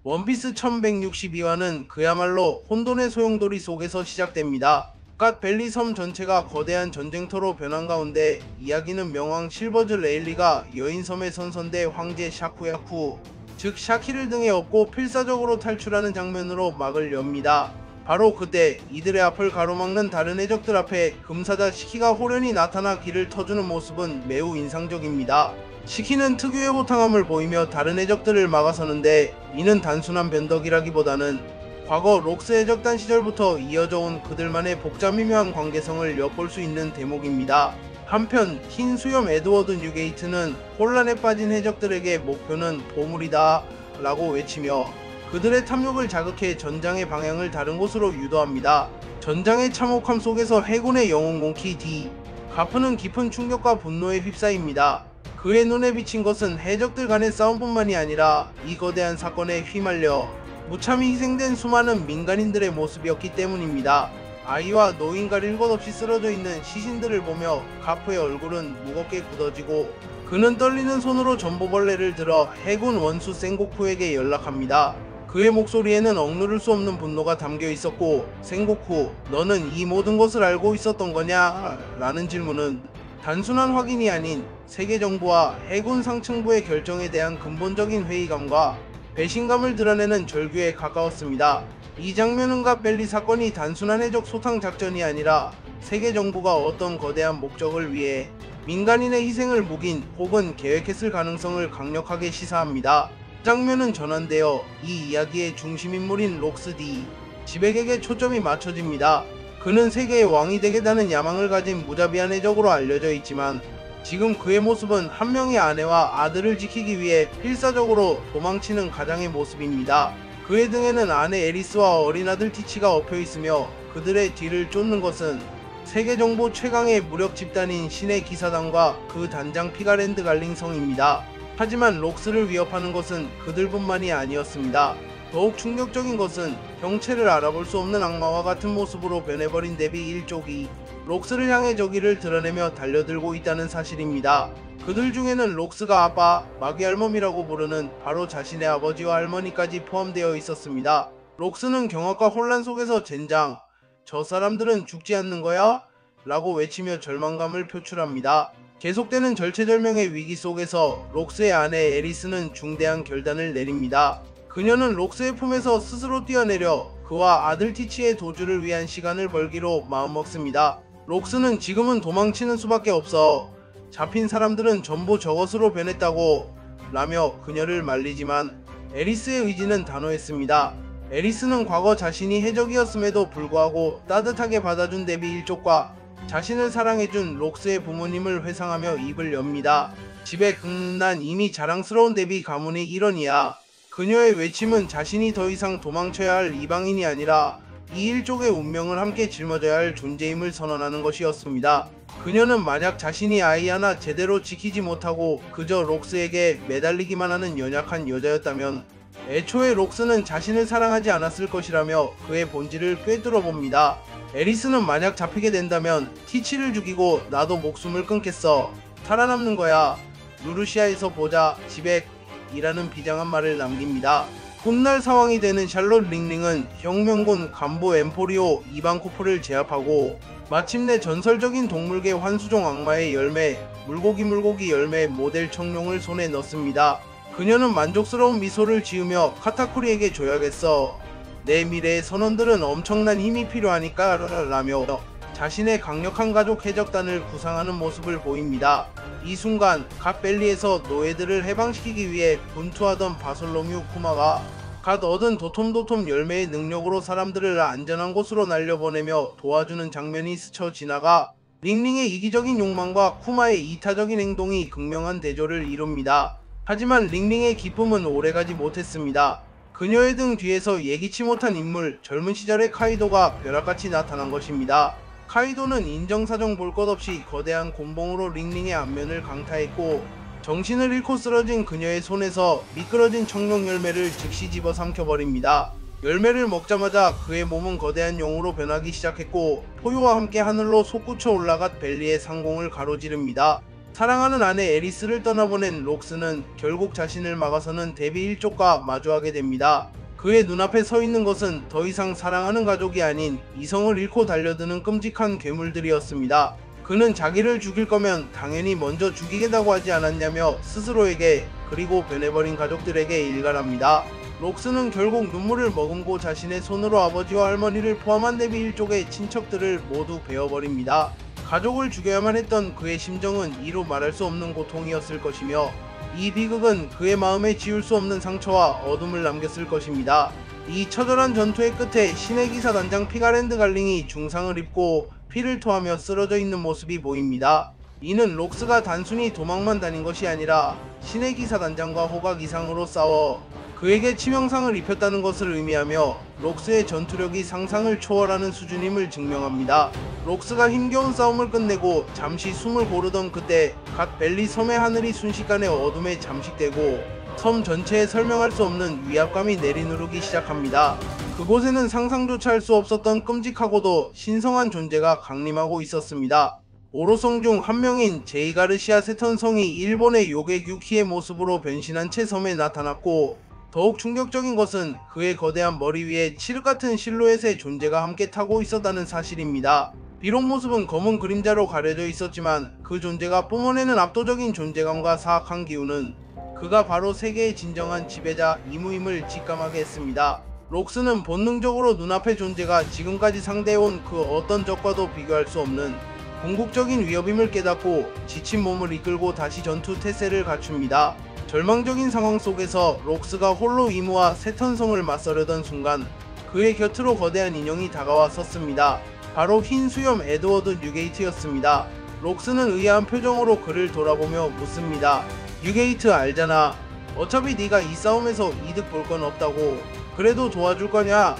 원피스 1162화는 그야말로 혼돈의 소용돌이 속에서 시작됩니다. 갓 벨리 섬 전체가 거대한 전쟁터로 변한 가운데 이야기는 명왕 실버즈 레일리가 여인섬에 선선대 황제 샤쿠야쿠, 즉 샤키를 등에 업고 필사적으로 탈출하는 장면으로 막을 엽니다. 바로 그때 이들의 앞을 가로막는 다른 해적들 앞에 금사자 시키가 호련히 나타나 길을 터주는 모습은 매우 인상적입니다. 시키는 특유의 호탕함을 보이며 다른 해적들을 막아서는데, 이는 단순한 변덕이라기보다는 과거 록스 해적단 시절부터 이어져 온 그들만의 복잡미묘한 관계성을 엿볼 수 있는 대목입니다. 한편 흰 수염 에드워드 뉴게이트는 혼란에 빠진 해적들에게 목표는 보물이다 라고 외치며 그들의 탐욕을 자극해 전장의 방향을 다른 곳으로 유도합니다. 전장의 참혹함 속에서 해군의 영웅 몽키 D 가프는 깊은 충격과 분노에 휩싸입니다. 그의 눈에 비친 것은 해적들 간의 싸움뿐만이 아니라 이 거대한 사건에 휘말려 무참히 희생된 수많은 민간인들의 모습이었기 때문입니다. 아이와 노인과 일 것 없이 쓰러져 있는 시신들을 보며 가프의 얼굴은 무겁게 굳어지고 그는 떨리는 손으로 전보벌레를 들어 해군 원수 생고쿠에게 연락합니다. 그의 목소리에는 억누를 수 없는 분노가 담겨 있었고, 생고쿠, 너는 이 모든 것을 알고 있었던 거냐? 라는 질문은 단순한 확인이 아닌 세계정부와 해군 상층부의 결정에 대한 근본적인 회의감과 배신감을 드러내는 절규에 가까웠습니다. 이 장면은 갓 벨리 사건이 단순한 해적 소탕 작전이 아니라 세계정부가 어떤 거대한 목적을 위해 민간인의 희생을 묵인 혹은 계획했을 가능성을 강력하게 시사합니다. 장면은 전환되어 이 이야기의 중심인물인 록스 D 지백에게 초점이 맞춰집니다. 그는 세계의 왕이 되겠다는 야망을 가진 무자비한 해적으로 알려져 있지만, 지금 그의 모습은 한 명의 아내와 아들을 지키기 위해 필사적으로 도망치는 가장의 모습입니다. 그의 등에는 아내 에리스와 어린 아들 티치가 엎여 있으며 그들의 뒤를 쫓는 것은 세계정보 최강의 무력 집단인 신의 기사단과 그 단장 피가랜드 갈링성입니다. 하지만 록스를 위협하는 것은 그들뿐만이 아니었습니다. 더욱 충격적인 것은 형체를 알아볼 수 없는 악마와 같은 모습으로 변해버린 데비 일족이 록스를 향해 저기를 드러내며 달려들고 있다는 사실입니다. 그들 중에는 록스가 아빠, 마귀알몸이라고 부르는 바로 자신의 아버지와 할머니까지 포함되어 있었습니다. 록스는 경악과 혼란 속에서 젠장, 저 사람들은 죽지 않는 거야? 라고 외치며 절망감을 표출합니다. 계속되는 절체절명의 위기 속에서 록스의 아내 에리스는 중대한 결단을 내립니다. 그녀는 록스의 품에서 스스로 뛰어내려 그와 아들 티치의 도주를 위한 시간을 벌기로 마음먹습니다. 록스는 지금은 도망치는 수밖에 없어. 잡힌 사람들은 전부 저것으로 변했다고 라며 그녀를 말리지만 에리스의 의지는 단호했습니다. 에리스는 과거 자신이 해적이었음에도 불구하고 따뜻하게 받아준 데비 일족과 자신을 사랑해준 록스의 부모님을 회상하며 입을 엽니다. 집에 난 이미 자랑스러운 데비 가문의 일원이야. 그녀의 외침은 자신이 더 이상 도망쳐야 할 이방인이 아니라 이 일족의 운명을 함께 짊어져야 할 존재임을 선언하는 것이었습니다. 그녀는 만약 자신이 아이 하나 제대로 지키지 못하고 그저 록스에게 매달리기만 하는 연약한 여자였다면 애초에 록스는 자신을 사랑하지 않았을 것이라며 그의 본질을 꿰뚫어 봅니다. 에리스는 만약 잡히게 된다면 티치를 죽이고 나도 목숨을 끊겠어. 살아남는 거야. 루루시아에서 보자. 지백이라는 비장한 말을 남깁니다. 훗날 상황이 되는 샬롯 링링은 혁명군 간부 엠포리오 이방코프를 제압하고 마침내 전설적인 동물계 환수종 악마의 열매 물고기 열매 모델 청룡을 손에 넣습니다. 그녀는 만족스러운 미소를 지으며 카타쿠리에게 줘야겠어. 내 미래의 선원들은 엄청난 힘이 필요하니까 라며 자신의 강력한 가족 해적단을 구상하는 모습을 보입니다. 이 순간 갓 벨리에서 노예들을 해방시키기 위해 분투하던 바솔로뮤 쿠마가 갓 얻은 도톰도톰 열매의 능력으로 사람들을 안전한 곳으로 날려보내며 도와주는 장면이 스쳐 지나가 링링의 이기적인 욕망과 쿠마의 이타적인 행동이 극명한 대조를 이룹니다. 하지만 링링의 기쁨은 오래가지 못했습니다. 그녀의 등 뒤에서 예기치 못한 인물, 젊은 시절의 카이도가 벼락같이 나타난 것입니다. 카이도는 인정사정 볼 것 없이 거대한 곤봉으로 링링의 안면을 강타했고, 정신을 잃고 쓰러진 그녀의 손에서 미끄러진 청룡 열매를 즉시 집어 삼켜버립니다. 열매를 먹자마자 그의 몸은 거대한 용으로 변하기 시작했고, 포효와 함께 하늘로 솟구쳐 올라간 벨리의 상공을 가로지릅니다. 사랑하는 아내 에리스를 떠나보낸 록스는 결국 자신을 막아서는 데비 1족과 마주하게 됩니다. 그의 눈앞에 서 있는 것은 더 이상 사랑하는 가족이 아닌 이성을 잃고 달려드는 끔찍한 괴물들이었습니다. 그는 자기를 죽일 거면 당연히 먼저 죽이겠다고 하지 않았냐며 스스로에게 그리고 변해버린 가족들에게 일갈합니다. 록스는 결국 눈물을 머금고 자신의 손으로 아버지와 할머니를 포함한 데비 일족의 친척들을 모두 베어버립니다. 가족을 죽여야만 했던 그의 심정은 이루 말할 수 없는 고통이었을 것이며 이 비극은 그의 마음에 지울 수 없는 상처와 어둠을 남겼을 것입니다. 이 처절한 전투의 끝에 신의 기사 단장 피가랜드 갈링이 중상을 입고 피를 토하며 쓰러져 있는 모습이 보입니다. 이는 록스가 단순히 도망만 다닌 것이 아니라 신의 기사 단장과 호각 이상으로 싸워 그에게 치명상을 입혔다는 것을 의미하며 록스의 전투력이 상상을 초월하는 수준임을 증명합니다. 록스가 힘겨운 싸움을 끝내고 잠시 숨을 고르던 그때 갓 벨리 섬의 하늘이 순식간에 어둠에 잠식되고 섬 전체에 설명할 수 없는 위압감이 내리누르기 시작합니다. 그곳에는 상상조차 할 수 없었던 끔찍하고도 신성한 존재가 강림하고 있었습니다. 오로성 중 한 명인 제이 가르시아 세턴성이 일본의 요괴 유키의 모습으로 변신한 채 섬에 나타났고 더욱 충격적인 것은 그의 거대한 머리 위에 칠흑같은 실루엣의 존재가 함께 타고 있었다는 사실입니다. 비록 모습은 검은 그림자로 가려져 있었지만 그 존재가 뿜어내는 압도적인 존재감과 사악한 기운은 그가 바로 세계의 진정한 지배자 이무임을 직감하게 했습니다. 록스는 본능적으로 눈앞의 존재가 지금까지 상대해온 그 어떤 적과도 비교할 수 없는 궁극적인 위협임을 깨닫고 지친 몸을 이끌고 다시 전투 태세를 갖춥니다. 절망적인 상황 속에서 록스가 홀로 이무와 세턴성을 맞서려던 순간 그의 곁으로 거대한 인형이 다가와 섰습니다. 바로 흰 수염 에드워드 뉴게이트였습니다. 록스는 의아한 표정으로 그를 돌아보며 묻습니다. 뉴게이트 알잖아. 어차피 네가 이 싸움에서 이득 볼 건 없다고. 그래도 도와줄 거냐?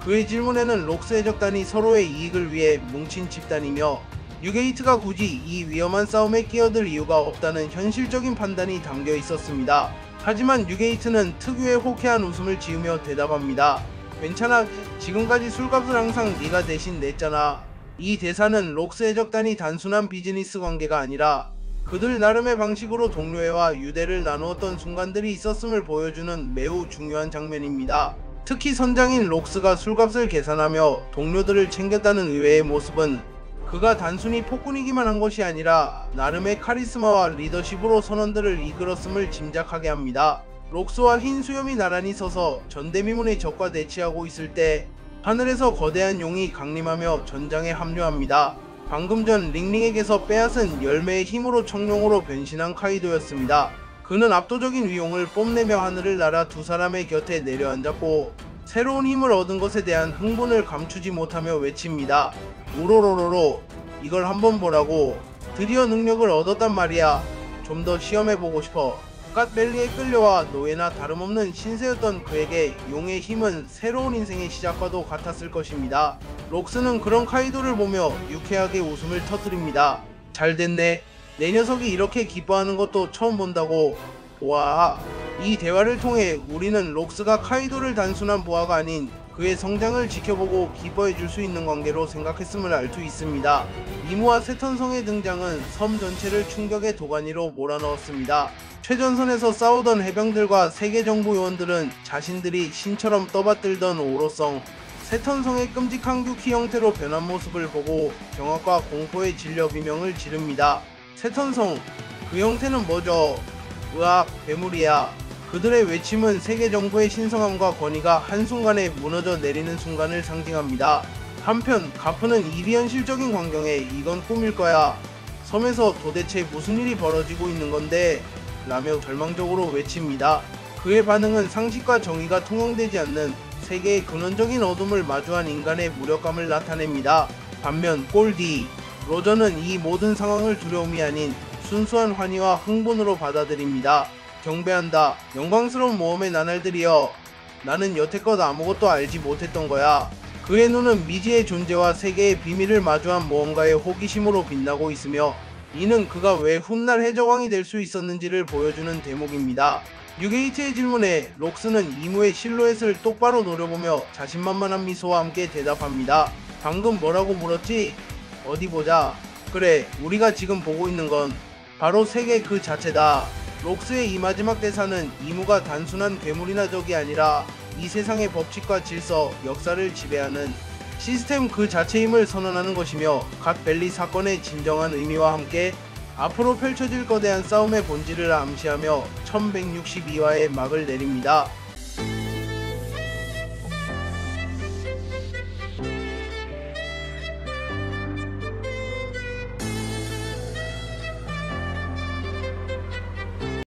그의 질문에는 록스의 적단이 서로의 이익을 위해 뭉친 집단이며 뉴게이트가 굳이 이 위험한 싸움에 끼어들 이유가 없다는 현실적인 판단이 담겨 있었습니다. 하지만 뉴게이트는 특유의 호쾌한 웃음을 지으며 대답합니다. 괜찮아. 지금까지 술값을 항상 네가 대신 냈잖아. 이 대사는 록스의 적단이 단순한 비즈니스 관계가 아니라 그들 나름의 방식으로 동료애와 유대를 나누었던 순간들이 있었음을 보여주는 매우 중요한 장면입니다. 특히 선장인 록스가 술값을 계산하며 동료들을 챙겼다는 의외의 모습은 그가 단순히 폭군이기만 한 것이 아니라 나름의 카리스마와 리더십으로 선원들을 이끌었음을 짐작하게 합니다. 록스와 흰 수염이 나란히 서서 전대미문의 적과 대치하고 있을 때 하늘에서 거대한 용이 강림하며 전장에 합류합니다. 방금 전 링링에게서 빼앗은 열매의 힘으로 청룡으로 변신한 카이도였습니다. 그는 압도적인 위용을 뽐내며 하늘을 날아 두 사람의 곁에 내려앉았고 새로운 힘을 얻은 것에 대한 흥분을 감추지 못하며 외칩니다. 우로로로로, 이걸 한번 보라고. 드디어 능력을 얻었단 말이야. 좀 더 시험해보고 싶어. 갓벨리에 끌려와 노예나 다름없는 신세였던 그에게 용의 힘은 새로운 인생의 시작과도 같았을 것입니다. 록스는 그런 카이도를 보며 유쾌하게 웃음을 터뜨립니다. 잘됐네. 내 녀석이 이렇게 기뻐하는 것도 처음 본다고. 와. 이 대화를 통해 우리는 록스가 카이도를 단순한 부하가 아닌 그의 성장을 지켜보고 기뻐해 줄 수 있는 관계로 생각했음을 알 수 있습니다. 이무와 세턴성의 등장은 섬 전체를 충격의 도가니로 몰아넣었습니다. 최전선에서 싸우던 해병들과 세계 정부 요원들은 자신들이 신처럼 떠받들던 오로성, 세턴성의 끔찍한 규키 형태로 변한 모습을 보고 경악과 공포의 진려 비명을 지릅니다. 세턴성, 그 형태는 뭐죠? 으악, 괴물이야. 그들의 외침은 세계 정부의 신성함과 권위가 한순간에 무너져 내리는 순간을 상징합니다. 한편 가프는 이 비현실적인 광경에 이건 꿈일 거야. 섬에서 도대체 무슨 일이 벌어지고 있는 건데? 라며 절망적으로 외칩니다. 그의 반응은 상식과 정의가 통용되지 않는 세계의 근원적인 어둠을 마주한 인간의 무력감을 나타냅니다. 반면 꼴디, 로저는 이 모든 상황을 두려움이 아닌 순수한 환희와 흥분으로 받아들입니다. 경배한다. 영광스러운 모험의 나날들이여. 나는 여태껏 아무것도 알지 못했던 거야. 그의 눈은 미지의 존재와 세계의 비밀을 마주한 모험가의 호기심으로 빛나고 있으며 이는 그가 왜 훗날 해적왕이 될 수 있었는지를 보여주는 대목입니다. 뉴게이트의 질문에 록스는 이무의 실루엣을 똑바로 노려보며 자신만만한 미소와 함께 대답합니다. 방금 뭐라고 물었지? 어디 보자. 그래, 우리가 지금 보고 있는 건 바로 세계 그 자체다. 록스의 이 마지막 대사는 이무가 단순한 괴물이나 적이 아니라 이 세상의 법칙과 질서, 역사를 지배하는 시스템 그 자체임을 선언하는 것이며, 갓 벨리 사건의 진정한 의미와 함께 앞으로 펼쳐질 거대한 싸움의 본질을 암시하며 1162화에 막을 내립니다.